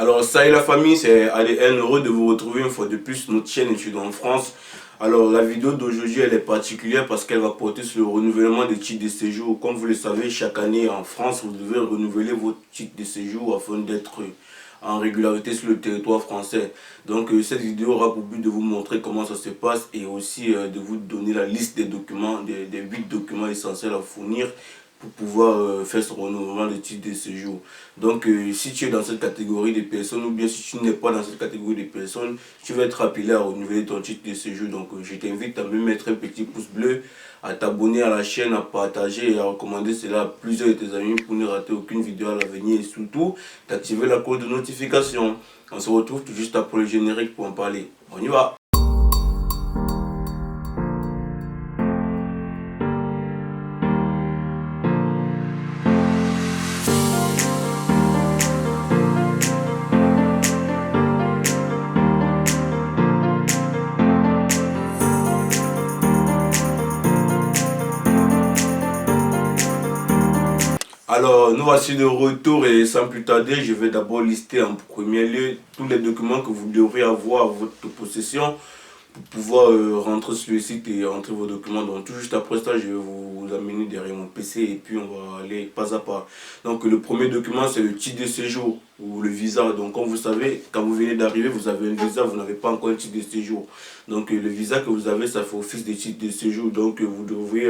Alors, salut la famille, c'est ADN, heureux de vous retrouver une fois de plus sur notre chaîne Études en France. Alors, la vidéo d'aujourd'hui, elle est particulière parce qu'elle va porter sur le renouvellement des titres de séjour. Comme vous le savez, chaque année en France, vous devez renouveler votre titre de séjour afin d'être en régularité sur le territoire français. Donc, cette vidéo aura pour but de vous montrer comment ça se passe et aussi de vous donner la liste des documents, des 8 documents essentiels à fournir pour pouvoir faire ce renouvellement de titre de séjour. Donc si tu es dans cette catégorie de personnes ou bien si tu n'es pas dans cette catégorie de personnes, tu vas être appelé à renouveler ton titre de séjour. Donc je t'invite à me mettre un petit pouce bleu, à t'abonner à la chaîne, à partager et à recommander cela à plusieurs de tes amis pour ne rater aucune vidéo à l'avenir et surtout d'activer la cloche de notification. On se retrouve tout juste après le générique pour en parler. On y va! Alors, nous voici de retour et sans plus tarder, je vais d'abord lister en premier lieu tous les documents que vous devrez avoir à votre possession pour pouvoir rentrer sur le site et rentrer vos documents. Donc, tout juste après ça, je vais vous amener derrière mon PC et puis on va aller pas à pas. Donc, le premier document, c'est le titre de séjour ou le visa. Donc, comme vous savez, quand vous venez d'arriver, vous avez un visa, vous n'avez pas encore un titre de séjour. Donc, le visa que vous avez, ça fait office de titre de séjour. Donc, vous devrez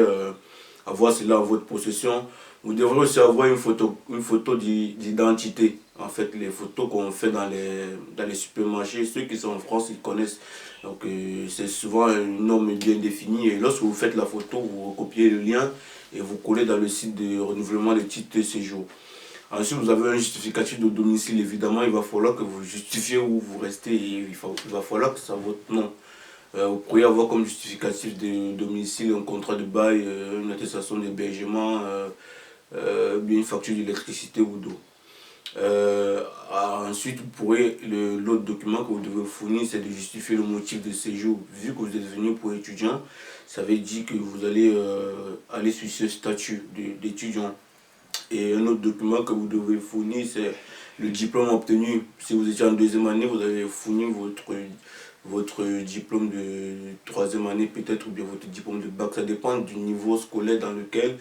avoir cela en votre possession. Vous devrez aussi avoir une photo d'identité. En fait, les photos qu'on fait dans les supermarchés, ceux qui sont en France, ils connaissent. Donc, c'est souvent une norme bien définie. Et lorsque vous faites la photo, vous recopiez le lien et vous collez dans le site de renouvellement des titres de séjour. Ensuite, vous avez un justificatif de domicile. Évidemment, il va falloir que vous justifiez où vous restez et il va falloir que ça soit votre nom. Vous pourriez avoir comme justificatif de domicile un contrat de bail, une attestation d'hébergement, une facture d'électricité ou d'eau. Ensuite, vous pourrez, l'autre document que vous devez fournir, c'est de justifier le motif de séjour. Vu que vous êtes venu pour étudiant, ça veut dire que vous allez aller sur ce statut d'étudiant. Et un autre document que vous devez fournir, c'est le diplôme obtenu. Si vous étiez en deuxième année, vous avez fourni votre diplôme de troisième année peut-être ou bien votre diplôme de bac. Ça dépend du niveau scolaire dans lequel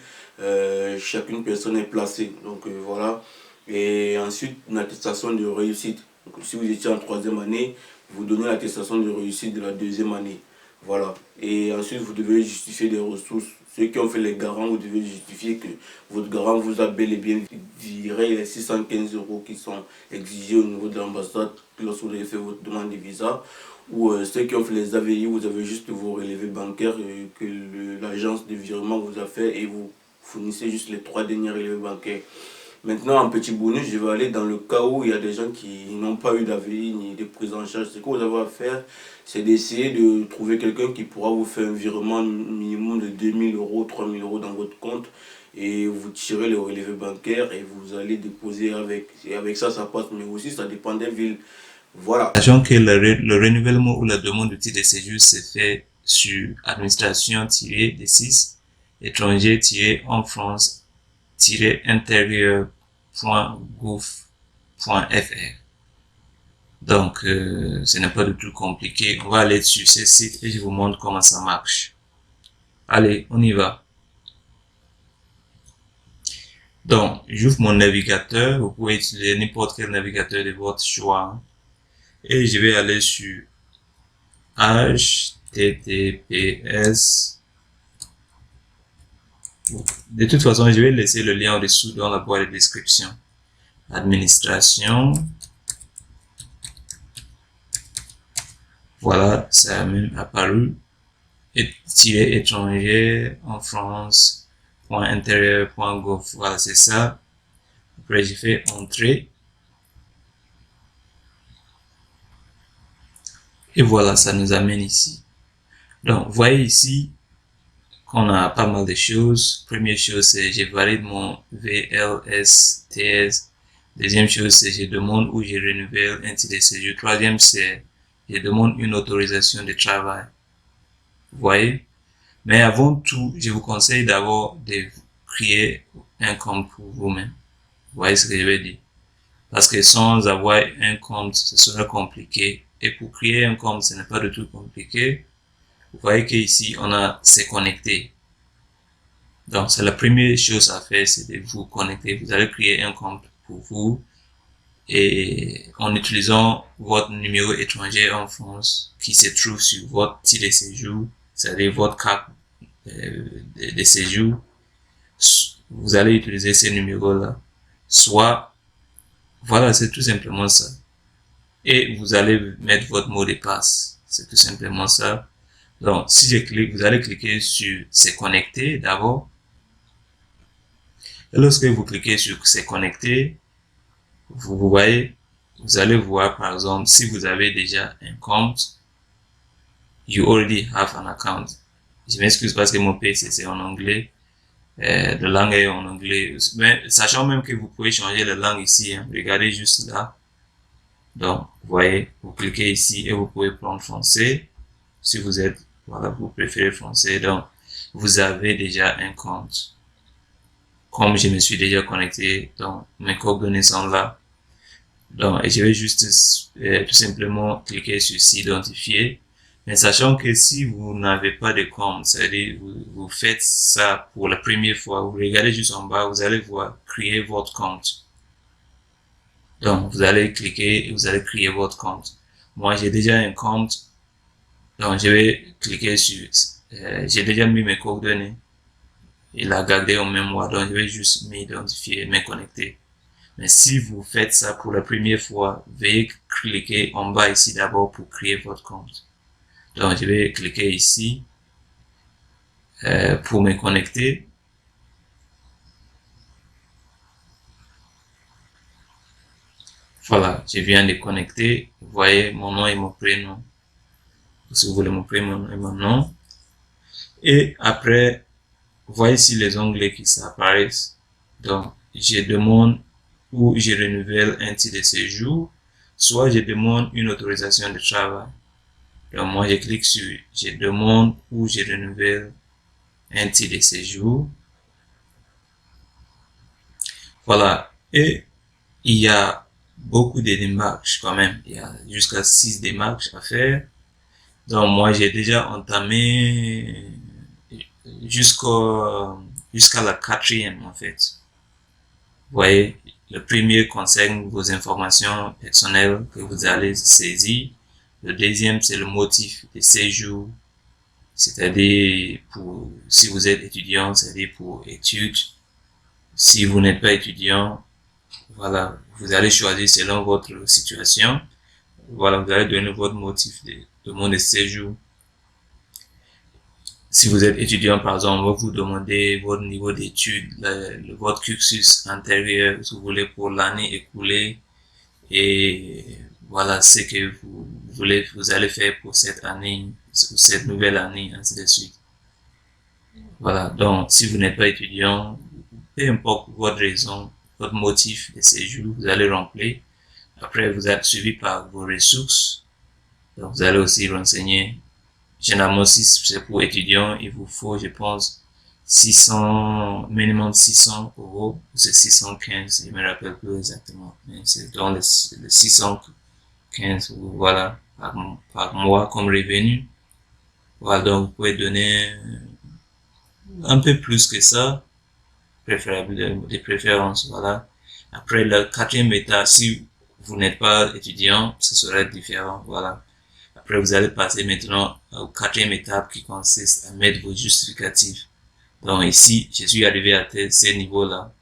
chacune personne est placée. Donc voilà. Et ensuite, une attestation de réussite. Donc, si vous étiez en troisième année, vous donnez l'attestation de réussite de la deuxième année. Voilà. Et ensuite, vous devez justifier des ressources. Ceux qui ont fait les garants, vous devez justifier que votre garant vous a bel et bien viré les 615 € qui sont exigés au niveau de l'ambassade lorsque vous avez fait votre demande de visa. Ou ceux qui ont fait les AVI, vous avez juste vos relevés bancaires que l'agence de virement vous a fait et vous fournissez juste les 3 derniers relevés bancaires. Maintenant, en petit bonus, je vais aller dans le cas où il y a des gens qui n'ont pas eu d'AVI ni de prise en charge. Ce que vous avez à faire, c'est d'essayer de trouver quelqu'un qui pourra vous faire un virement minimum de 2000 €, 3000 € dans votre compte. Et vous tirez le relevé bancaire et vous allez déposer avec. Et avec ça, ça passe. Mais aussi, ça dépend des villes. Voilà. Sachant que le renouvellement ou la demande de titre de séjour se fait sur administration-D6 étranger-en France-intérieur.gouv.fr. Donc, ce n'est pas du tout compliqué. On va aller sur ce site et je vous montre comment ça marche. Allez, on y va. Donc, j'ouvre mon navigateur. Vous pouvez utiliser n'importe quel navigateur de votre choix. Et je vais aller sur https. De toute façon, je vais laisser le lien au-dessous dans la boîte de description. Administration. Voilà, ça a même apparu. Étranger en France.intérieur.gouv. Voilà, c'est ça. Après, j'ai fait entrer. Et voilà, ça nous amène ici. Donc, vous voyez ici qu'on a pas mal de choses. Première chose, c'est je valide mon VLSTS. Deuxième chose, c'est je demande ou je renouvelle un titre de séjour. Troisième, c'est je demande une autorisation de travail. Vous voyez? Mais avant tout, je vous conseille d'abord de créer un compte pour vous-même. Vous voyez ce que je veux dire? Parce que sans avoir un compte, ce sera compliqué. Et pour créer un compte, ce n'est pas du tout compliqué. Vous voyez qu'ici, on a c'est connecté. Donc, c'est la première chose à faire, c'est de vous connecter. Vous allez créer un compte pour vous et en utilisant votre numéro étranger en France qui se trouve sur votre titre de séjour, c'est-à-dire votre carte de séjour. Vous allez utiliser ces numéros-là. Soit, voilà, c'est tout simplement ça. Et vous allez mettre votre mot de passe. C'est tout simplement ça. Donc, si je clique, vous allez cliquer sur c'est connecté d'abord. Et lorsque vous cliquez sur c'est connecté, vous voyez, vous allez voir par exemple si vous avez déjà un compte, you already have an account. Je m'excuse parce que mon PC c'est en anglais, la langue est en anglais, mais sachant même que vous pouvez changer la langue ici, hein. Regardez juste là. Donc, vous voyez, vous cliquez ici et vous pouvez prendre français. Si vous êtes, voilà, vous préférez français, donc vous avez déjà un compte. Comme je me suis déjà connecté, donc mes coordonnées sont là. Donc, et je vais juste tout simplement cliquer sur s'identifier. Mais sachant que si vous n'avez pas de compte, c'est-à-dire vous faites ça pour la première fois, vous regardez juste en bas, vous allez voir créer votre compte. Donc, vous allez cliquer et vous allez créer votre compte. Moi, j'ai déjà un compte. Donc, je vais cliquer sur, j'ai déjà mis mes coordonnées. Il a gardé en mémoire, donc je vais juste m'identifier, me connecter. Mais si vous faites ça pour la première fois, veuillez cliquer en bas ici d'abord pour créer votre compte. Donc, je vais cliquer ici pour me connecter. Voilà, je viens de connecter. Vous voyez mon nom et mon prénom. Si vous voulez mon prénom et mon nom. Et après, vous voyez ici les onglets qui s'apparaissent. Donc, je demande ou je renouvelle un titre de séjour, soit je demande une autorisation de travail. Donc, moi, je clique sur je demande ou je renouvelle un titre de séjour. Voilà. Et il y a beaucoup de démarches quand même. Il y a jusqu'à 6 démarches à faire. Donc, moi, j'ai déjà entamé jusqu'à la 4e, en fait. Vous voyez, le premier concerne vos informations personnelles que vous allez saisir. Le deuxième, c'est le motif de séjour, c'est-à-dire pour, si vous êtes étudiant, c'est-à-dire pour études. Si vous n'êtes pas étudiant, voilà, vous allez choisir selon votre situation. Voilà, vous allez donner votre motif de demande de séjour. Si vous êtes étudiant, par exemple, on va vous demander votre niveau d'études, votre cursus antérieur, si vous voulez, pour l'année écoulée, et voilà ce que vous allez faire pour cette année, pour cette nouvelle année, ainsi de suite. Voilà. Donc, si vous n'êtes pas étudiant, peu importe votre raison, votre motif de séjour, vous allez remplir. Après, vous êtes suivi par vos ressources. Donc, vous allez aussi renseigner. Généralement, si c'est pour étudiants, il vous faut, je pense, 600, minimum 600 €. C'est 615, je me rappelle plus exactement. Mais c'est dans les 615, voilà, par mois comme revenu. Voilà, donc vous pouvez donner un peu plus que ça, préférable de préférence, voilà. Après, la 4e étape, si vous n'êtes pas étudiant, ce sera différent, voilà. Après, vous allez passer maintenant au 4e étape qui consiste à mettre vos justificatifs. Donc ici, je suis arrivé à ce niveau-là.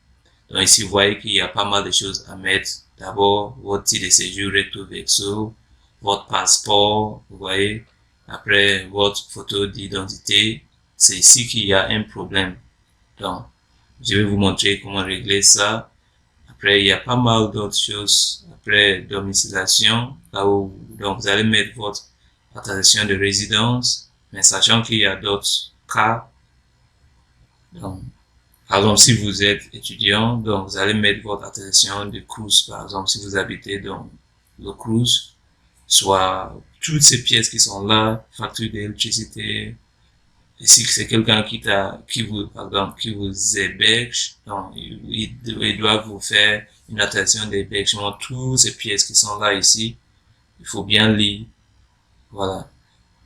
Donc ici, vous voyez qu'il y a pas mal de choses à mettre. D'abord, votre titre de séjour recto verso, votre passeport, vous voyez. Après, votre photo d'identité. C'est ici qu'il y a un problème. Donc, je vais vous montrer comment régler ça. Après, il y a pas mal d'autres choses. Après, domiciliation, là où, donc, vous allez mettre votre attestation de résidence, mais sachant qu'il y a d'autres cas. Donc, par exemple, si vous êtes étudiant, donc, vous allez mettre votre attestation de Crous, par exemple, si vous habitez dans le Crous, soit toutes ces pièces qui sont là, facture d'électricité. Et si c'est quelqu'un qui vous héberge, donc, il doit vous faire une attestation d'hébergement, toutes ces pièces qui sont là ici, il faut bien lire. Voilà.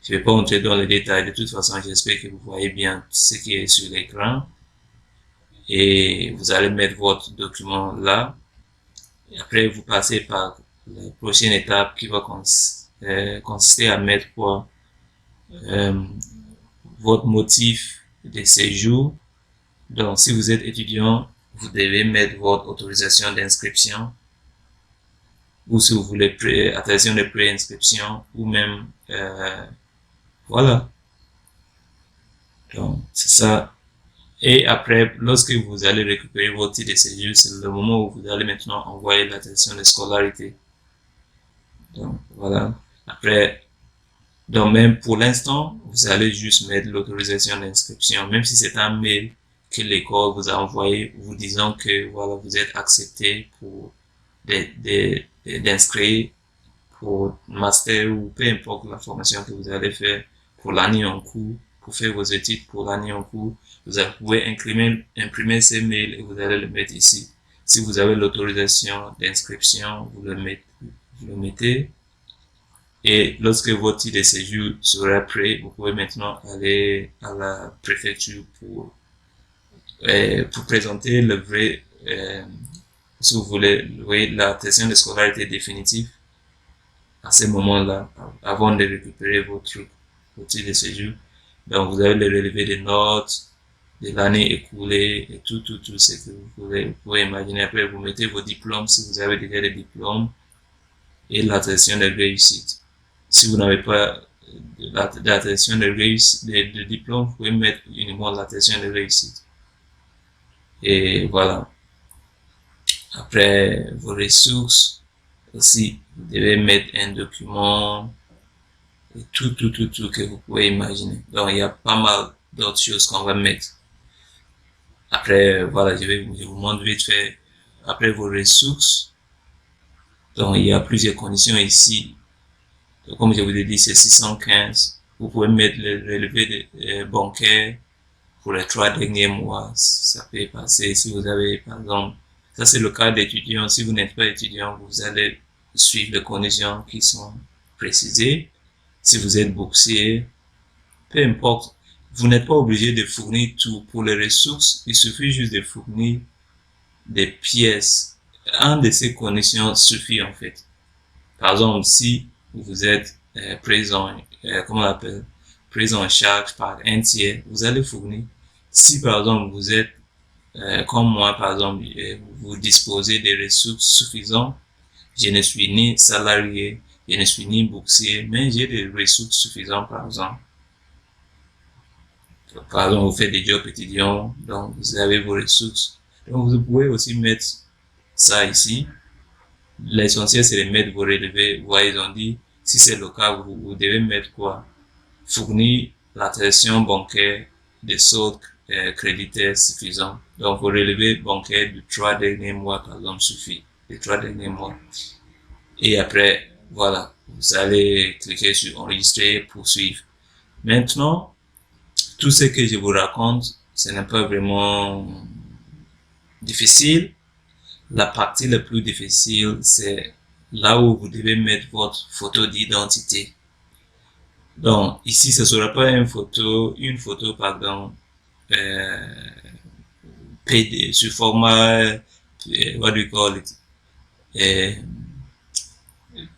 Je vais pas entrer dans les détails. De toute façon, j'espère que vous voyez bien ce qui est sur l'écran. Et vous allez mettre votre document là. Et après, vous passez par la prochaine étape qui va consister à mettre quoi? Votre motif de séjour. Donc, si vous êtes étudiant, vous devez mettre votre autorisation d'inscription, ou si vous voulez attestation de pré-inscription, ou même voilà. Donc, c'est ça. Et après, lorsque vous allez récupérer votre titre de séjour, c'est le moment où vous allez maintenant envoyer l'attestation de scolarité. Donc, voilà. Après, donc même pour l'instant, vous allez juste mettre l'autorisation d'inscription, même si c'est un mail que l'école vous a envoyé, vous disant que voilà, vous êtes accepté pour d'inscrire pour master ou peu importe la formation que vous allez faire pour l'année en cours, pour faire vos études pour l'année en cours. Vous pouvez imprimer ces mails et vous allez le mettre ici. Si vous avez l'autorisation d'inscription, vous le mettez. Et lorsque votre titre de séjour sera prêt, vous pouvez maintenant aller à la préfecture pour présenter le vrai, si vous voulez, l'attestation de scolarité définitive à ce moment-là, avant de récupérer votre titre de séjour. Donc, vous avez le relevé des notes de l'année écoulée et tout ce que vous pouvez imaginer. Après, vous mettez vos diplômes si vous avez déjà des diplômes et l'attestation de réussite. Si vous n'avez pas l'attestation de diplôme, vous pouvez mettre uniquement l'attestation de réussite. Et voilà. Après, vos ressources aussi, vous devez mettre un document et tout que vous pouvez imaginer. Donc, il y a pas mal d'autres choses qu'on va mettre. Après, voilà, je vous montre vite fait. Après vos ressources, donc il y a plusieurs conditions ici. Donc, comme je vous ai dit, c'est 615. Vous pouvez mettre le relevé bancaire pour les 3 derniers mois. Ça peut passer si vous avez, par exemple, ça c'est le cas d'étudiant. Si vous n'êtes pas étudiant, vous allez suivre les conditions qui sont précisées. Si vous êtes boursier, peu importe, vous n'êtes pas obligé de fournir tout. Pour les ressources, il suffit juste de fournir des pièces. Un de ces conditions suffit en fait. Par exemple, si vous êtes pris en charge par un tiers, vous allez fournir. Si par exemple vous êtes comme moi, par exemple, vous disposez des ressources suffisantes, je ne suis ni salarié, je ne suis ni boursier, mais j'ai des ressources suffisantes, par exemple. Par exemple, vous faites des jobs étudiants, donc vous avez vos ressources. Donc, vous pouvez aussi mettre ça ici. L'essentiel, c'est de mettre vos relevés. Vous voyez, ils ont dit, si c'est le cas, vous devez mettre quoi? Fournir l'attestation bancaire des soldes créditaires suffisants. Donc, vos relevés bancaires du 3 derniers mois, par exemple, suffit. Les 3 derniers mois. Et après, voilà, vous allez cliquer sur enregistrer, poursuivre. Maintenant, tout ce que je vous raconte, ce n'est pas vraiment difficile. La partie la plus difficile, c'est là où vous devez mettre votre photo d'identité. Donc, ici, ce sera pas une photo pardon, PD, sur format, what do you call it,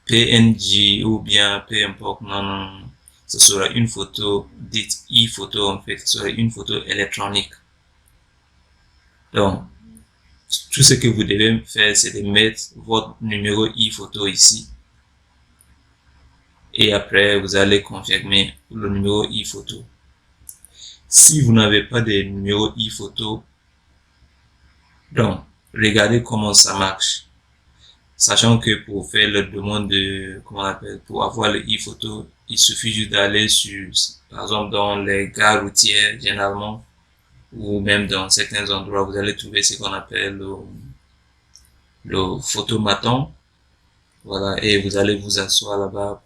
PNG ou bien peu importe, non. Ce sera une photo dite e-photo en fait, ce sera une photo électronique. Donc, tout ce que vous devez faire, c'est de mettre votre numéro e-photo ici. Et après, vous allez confirmer le numéro e-photo. Si vous n'avez pas de numéro e-photo, donc, regardez comment ça marche. Sachant que pour faire la demande pour avoir le e-photo, il suffit juste d'aller par exemple, dans les gares routières, généralement, ou même dans certains endroits, vous allez trouver ce qu'on appelle le photomaton. Voilà, et vous allez vous asseoir là-bas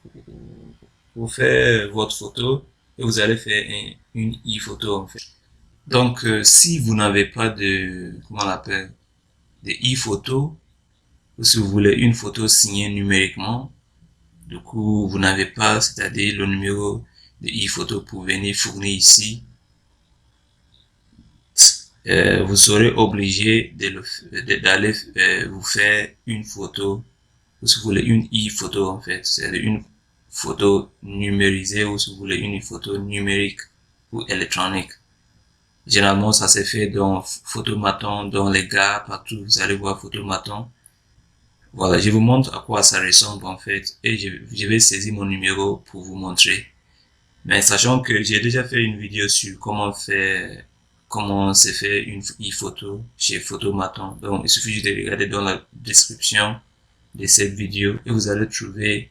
pour faire votre photo, et vous allez faire une e-photo, en fait. Donc, si vous n'avez pas de e-photo, ou si vous voulez une photo signée numériquement, du coup, vous n'avez pas, c'est-à-dire le numéro de e-photo pour venir fournir ici, vous serez obligé d'aller vous faire une photo, ou si vous voulez une e-photo en fait, c'est une photo numérisée, ou si vous voulez une photo numérique ou électronique. Généralement, ça s'est fait dans Photomaton, dans les gares, partout, vous allez voir Photomaton. Voilà, je vous montre à quoi ça ressemble en fait, et je vais saisir mon numéro pour vous montrer. Mais sachant que j'ai déjà fait une vidéo sur comment c'est fait une e-photo chez Photomaton. Donc, il suffit juste de regarder dans la description de cette vidéo et vous allez trouver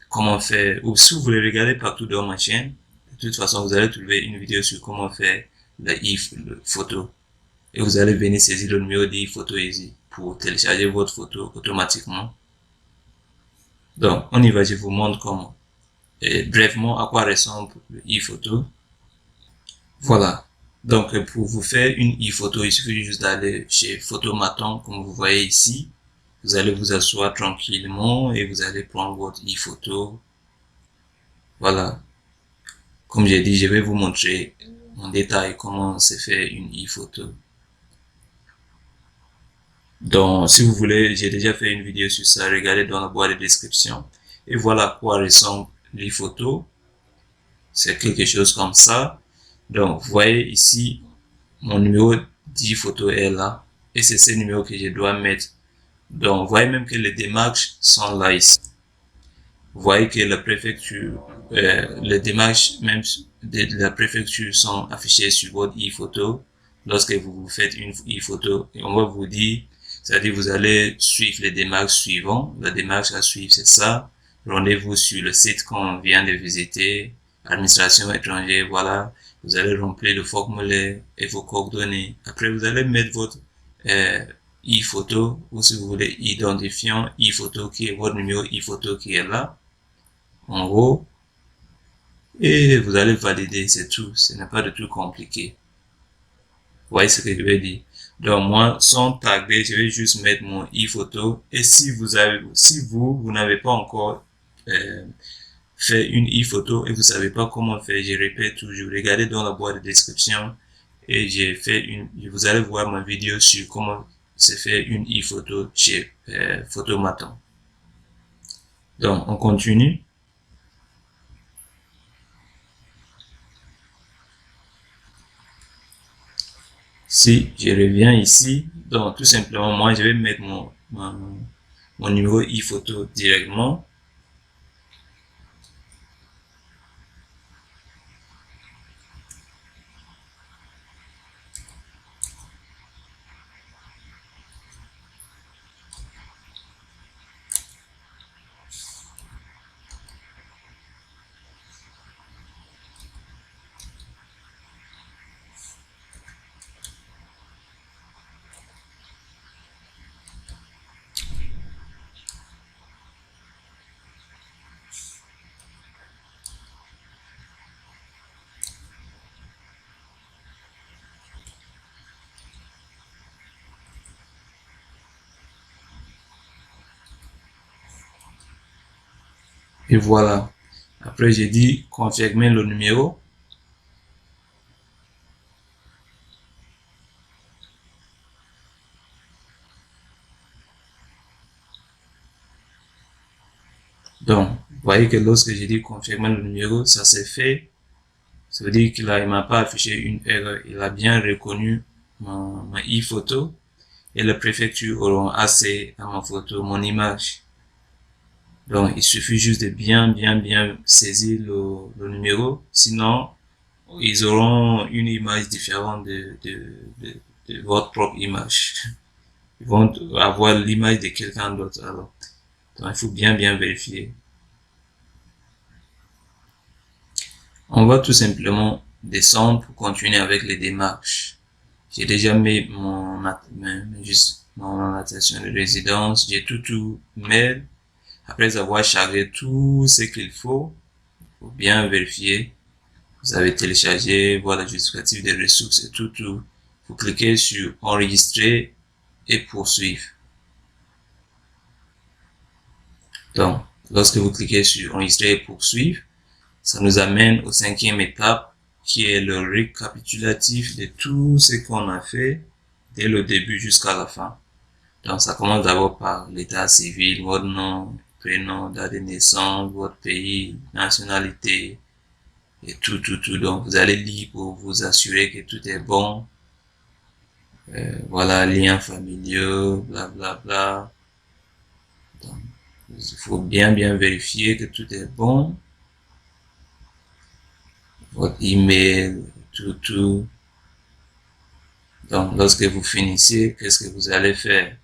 comment faire, ou si vous voulez regarder partout dans ma chaîne, de toute façon, vous allez trouver une vidéo sur comment faire la e-photo. Et vous allez venir saisir le numéro d'e-photo ici pour télécharger votre photo automatiquement. Donc, on y va, je vous montre comment. Et brièvement, à quoi ressemble e-photo. Voilà. Donc, pour vous faire une e-photo, il suffit juste d'aller chez Photomaton, comme vous voyez ici. Vous allez vous asseoir tranquillement et vous allez prendre votre e-photo. Voilà. Comme j'ai dit, je vais vous montrer en détail comment se fait une e-photo. Donc, si vous voulez, j'ai déjà fait une vidéo sur ça, regardez dans la boîte de description. Et voilà à quoi ressemble l'e-photo. C'est quelque chose comme ça. Donc, vous voyez ici, mon numéro d'e-photo est là. Et c'est ce numéro que je dois mettre. Donc, vous voyez même que les démarches sont là ici. Vous voyez que la préfecture, les démarches même de la préfecture sont affichées sur votre e-photo. Lorsque vous faites une e-photo, et on va vous dire, c'est-à-dire vous allez suivre les démarches suivantes. La démarche à suivre, c'est ça. Rendez-vous sur le site qu'on vient de visiter. Administration étrangère, voilà. Vous allez remplir le formulaire et vos coordonnées. Après, vous allez mettre votre e-photo, ou si vous voulez, identifiant e-photo qui est votre numéro e-photo qui est là, en haut. Et vous allez valider, c'est tout. Ce n'est pas du tout compliqué. Vous voyez ce que je veux dire? Donc, moi, sans taguer, je vais juste mettre mon e-photo. Et si vous n'avez pas encore fait une e-photo et vous savez pas comment faire, je répète toujours, regardez dans la boîte de description et vous allez voir ma vidéo sur comment se fait une e-photo chez Photomaton. Donc, on continue. Si je reviens ici, donc tout simplement, moi, je vais mettre mon numéro e-photo directement. Et voilà. Après, j'ai dit confirmer le numéro. Donc, vous voyez que lorsque j'ai dit confirmer le numéro, ça s'est fait. Ça veut dire qu'il m'a pas affiché une erreur. Il a bien reconnu ma e-photo et la préfecture auront accès à ma photo, mon image. Donc, il suffit juste de bien saisir le numéro. Sinon, ils auront une image différente de votre propre image. Ils vont avoir l'image de quelqu'un d'autre alors. Donc, il faut bien vérifier. On va tout simplement descendre pour continuer avec les démarches. J'ai déjà mis mon attestation de résidence. J'ai tout mis. Après avoir chargé tout ce qu'il faut bien vérifier. Vous avez téléchargé, voilà, le justificatif des ressources et tout. Vous cliquez sur enregistrer et poursuivre. Donc, lorsque vous cliquez sur enregistrer et poursuivre, ça nous amène au 5e étape qui est le récapitulatif de tout ce qu'on a fait dès le début jusqu'à la fin. Donc, ça commence d'abord par l'état civil, votre nom, prénom, date de naissance, votre pays, nationalité, et tout. Donc, vous allez lire pour vous assurer que tout est bon. Voilà, liens familiaux, blablabla. Donc, il faut bien vérifier que tout est bon. Votre email, tout. Donc, lorsque vous finissez, qu'est-ce que vous allez faire?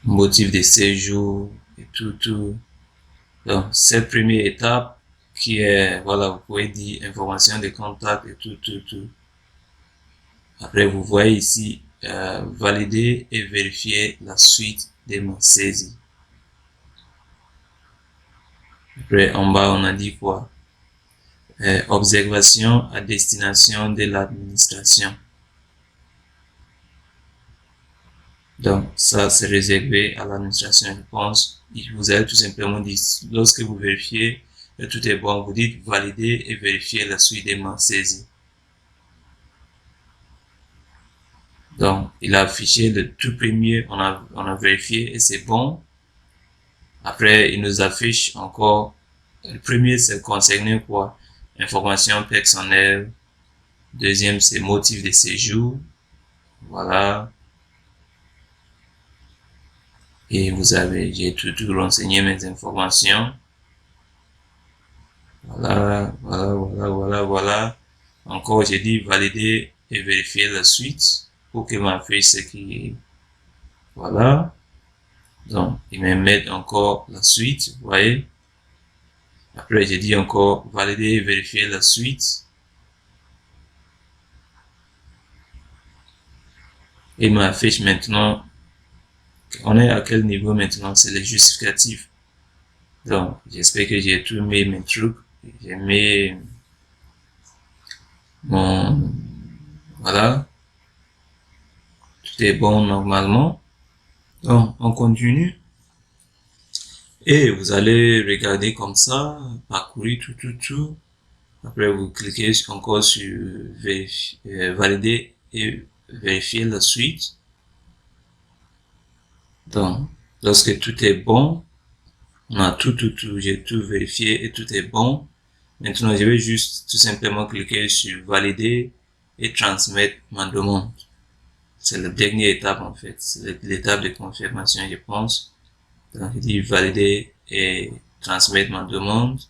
Motif de séjour et tout. Donc, cette première étape qui est, voilà, vous pouvez dire information de contact et tout. Après, vous voyez ici, valider et vérifier la suite des mots saisis. Après, en bas, on a dit quoi? Observation à destination de l'administration. Donc, ça, c'est réservé à l'administration. Je pense, vous allez tout simplement dire, lorsque vous vérifiez que tout est bon, vous dites valider et vérifier la suite des mots saisis. Donc, il a affiché le tout premier, on a vérifié et c'est bon. Après, il nous affiche encore, le premier, c'est concerné quoi? Information personnelle. Deuxième, c'est motif de séjour. Voilà. Et j'ai tout renseigné mes informations. Voilà. Encore, j'ai dit valider et vérifier la suite pour qu'il m'affiche ce qui, voilà. Donc, il me met encore la suite, vous voyez. Après, j'ai dit encore valider et vérifier la suite. Et il m'affiche maintenant, on est à quel niveau maintenant? C'est les justificatifs. Donc, j'espère que j'ai tout mis mes trucs. J'ai mis voilà. Tout est bon normalement. Donc, on continue. Et vous allez regarder comme ça, parcourir tout. Après, vous cliquez encore sur valider et vérifier la suite. Donc, lorsque tout est bon, on a tout, j'ai tout vérifié et tout est bon. Maintenant, je vais juste tout simplement cliquer sur valider et transmettre ma demande. C'est la dernière étape en fait, c'est l'étape de confirmation, je pense. Donc, je dis valider et transmettre ma demande.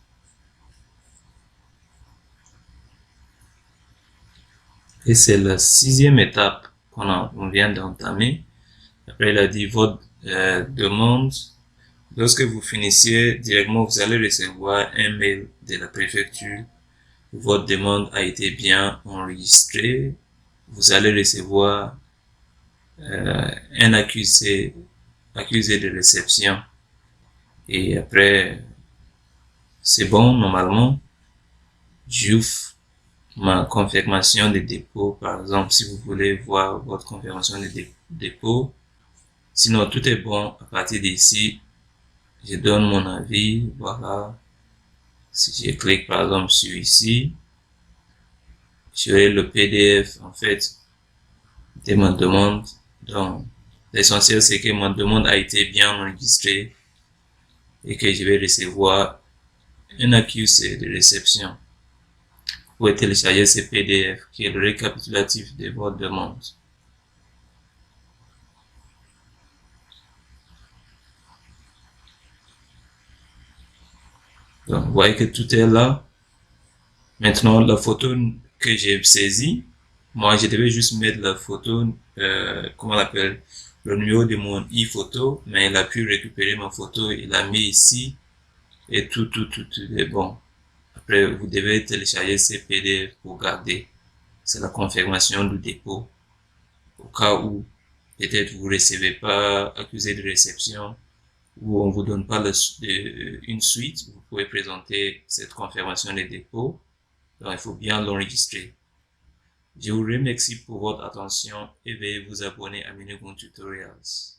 Et c'est la 6e étape qu'on vient d'entamer. Après, il a dit votre demande. Lorsque vous finissez, directement, vous allez recevoir un mail de la préfecture. Votre demande a été bien enregistrée. Vous allez recevoir un accusé de réception. Et après, c'est bon, normalement. J'ouvre ma confirmation de dépôt, par exemple, si vous voulez voir votre confirmation de dépôt. Sinon, tout est bon. À partir d'ici, je donne mon avis, voilà. Si je clique, par exemple, sur ici, j'aurai le PDF, en fait, de ma demande. Donc, l'essentiel, c'est que ma demande a été bien enregistrée et que je vais recevoir un accusé de réception. Vous pouvez télécharger ce PDF qui est le récapitulatif de votre demande. Donc, vous voyez que tout est là. Maintenant, la photo que j'ai saisie, moi, je devais juste mettre la photo, comment on appelle, le numéro de mon e-photo, mais il a pu récupérer ma photo, il l'a mis ici, et tout est bon. Après, vous devez télécharger ces PDF pour garder. C'est la confirmation du dépôt. Au cas où, peut-être vous recevez pas accusé de réception, ou on vous donne pas une suite, vous pouvez présenter cette confirmation de dépôt. Donc, il faut bien l'enregistrer. Je vous remercie pour votre attention et veuillez vous abonner à Minigun Tutorials.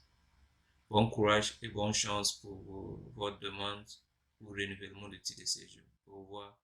Bon courage et bonne chance pour votre demande pour renouvellement de titre de séjour. Au revoir.